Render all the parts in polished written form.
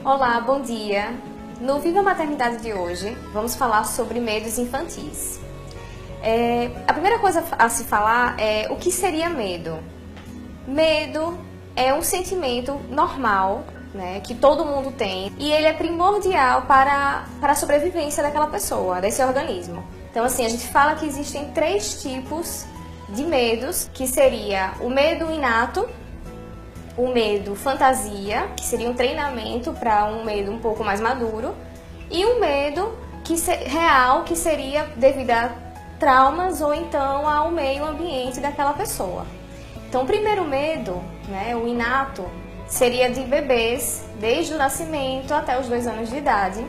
Olá, bom dia! No Viva Maternidade de hoje, vamos falar sobre medos infantis. A primeira coisa a se falar é o que seria medo. Medo é um sentimento normal, né, que todo mundo tem, e ele é primordial para a sobrevivência daquela pessoa, desse organismo. Então, assim, a gente fala que existem 3 tipos de medos, que seria o medo inato, o medo fantasia, que seria um treinamento para um medo um pouco mais maduro, e o medo real, que seria devido a traumas ou então ao meio ambiente daquela pessoa. Então, o primeiro medo, né, o inato, seria de bebês, desde o nascimento até os 2 anos de idade,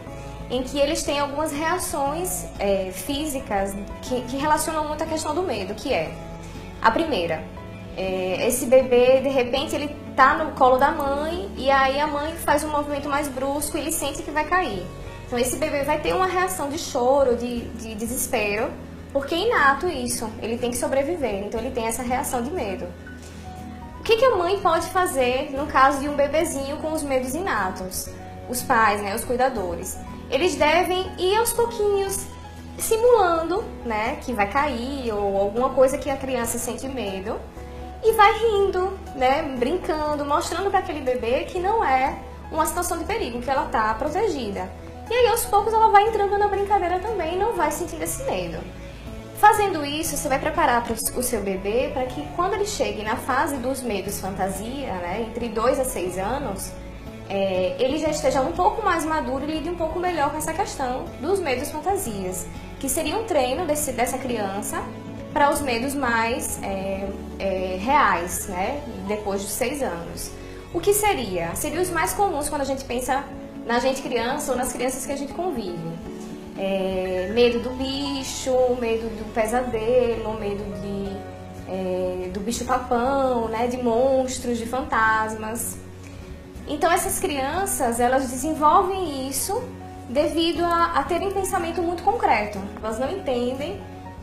em que eles têm algumas reações físicas que relacionam muito a questão do medo, que é a primeira. Esse bebê, de repente, ele tá no colo da mãe e aí a mãe faz um movimento mais brusco e ele sente que vai cair. Então esse bebê vai ter uma reação de choro, de desespero, porque é inato isso, ele tem que sobreviver, então ele tem essa reação de medo. O que a mãe pode fazer no caso de um bebezinho com os medos inatos? Os pais, né, os cuidadores, eles devem ir aos pouquinhos simulando, né, que vai cair ou alguma coisa que a criança sente medo, e vai rindo, né, brincando, mostrando para aquele bebê que não é uma situação de perigo, que ela está protegida. E aí, aos poucos, ela vai entrando na brincadeira também e não vai sentindo esse medo. Fazendo isso, você vai preparar o seu bebê para que quando ele chegue na fase dos medos fantasia, né, entre 2 a 6 anos, ele já esteja um pouco mais maduro e lide um pouco melhor com essa questão dos medos fantasias, que seria um treino dessa criança para os medos mais reais, né, depois dos 6 anos. O que seria? Seriam os mais comuns quando a gente pensa na gente criança ou nas crianças que a gente convive. Medo do bicho, medo do pesadelo, medo do bicho-papão, né, de monstros, de fantasmas. Então essas crianças, elas desenvolvem isso devido a terem um pensamento muito concreto. Elas não entendem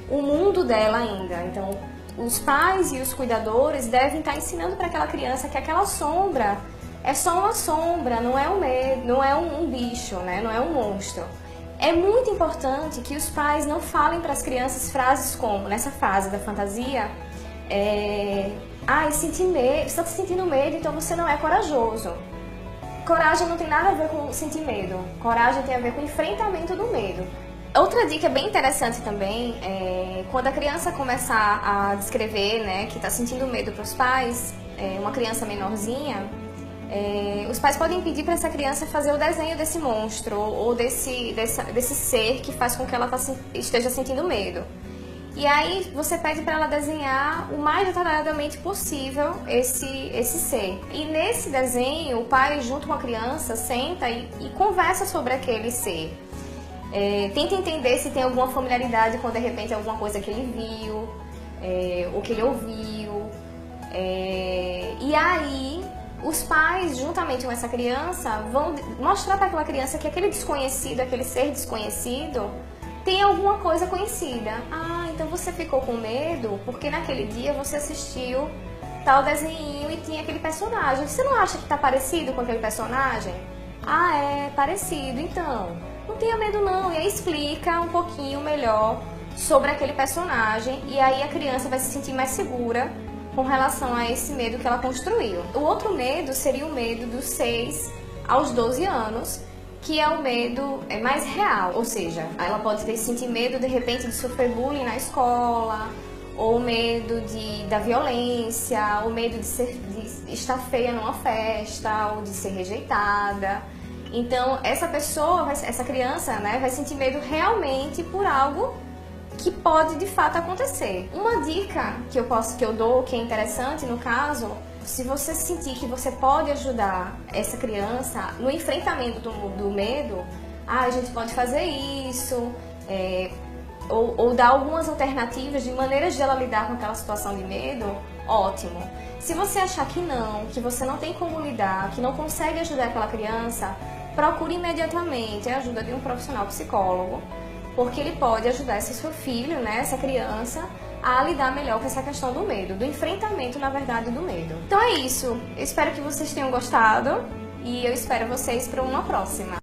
o mundo dela ainda. Então, os pais e os cuidadores devem estar ensinando para aquela criança que aquela sombra é só uma sombra, não é um medo, não é um bicho, né? Não é um monstro. É muito importante que os pais não falem para as crianças frases como, nessa fase da fantasia, senti medo, você está sentindo medo, então você não é corajoso. Coragem não tem nada a ver com sentir medo. Coragem tem a ver com o enfrentamento do medo. Outra dica bem interessante também é quando a criança começar a descrever, né, que está sentindo medo para os pais, uma criança menorzinha, os pais podem pedir para essa criança fazer o desenho desse monstro ou desse ser que faz com que ela esteja sentindo medo. E aí você pede para ela desenhar o mais detalhadamente possível esse ser. E nesse desenho, o pai junto com a criança senta e conversa sobre aquele ser. Tenta entender se tem alguma familiaridade com, de repente, alguma coisa que ele viu, ou que ele ouviu. E aí, os pais, juntamente com essa criança, vão mostrar para aquela criança que aquele desconhecido, aquele ser desconhecido, tem alguma coisa conhecida. Ah, então você ficou com medo porque naquele dia você assistiu tal desenho e tinha aquele personagem. Você não acha que está parecido com aquele personagem? Ah, é parecido, então não tenha medo não. E aí explica um pouquinho melhor sobre aquele personagem e aí a criança vai se sentir mais segura com relação a esse medo que ela construiu. O outro medo seria o medo dos 6 aos 12 anos, que é o medo mais real, ou seja, ela pode sentir medo de repente de sofrer bullying na escola, ou medo da violência, ou medo de estar feia numa festa, ou de ser rejeitada. Então essa pessoa, essa criança, né, vai sentir medo realmente por algo que pode de fato acontecer. Uma dica que eu dou, que é interessante no caso, se você sentir que você pode ajudar essa criança no enfrentamento do medo, a gente pode fazer isso, ou dar algumas alternativas de maneiras de ela lidar com aquela situação de medo, ótimo. Se você achar que você não tem como lidar, que não consegue ajudar aquela criança, procure imediatamente a ajuda de um profissional psicólogo, porque ele pode ajudar esse seu filho, né, essa criança, a lidar melhor com essa questão do medo, do enfrentamento, na verdade, do medo. Então é isso. Eu espero que vocês tenham gostado e eu espero vocês para uma próxima.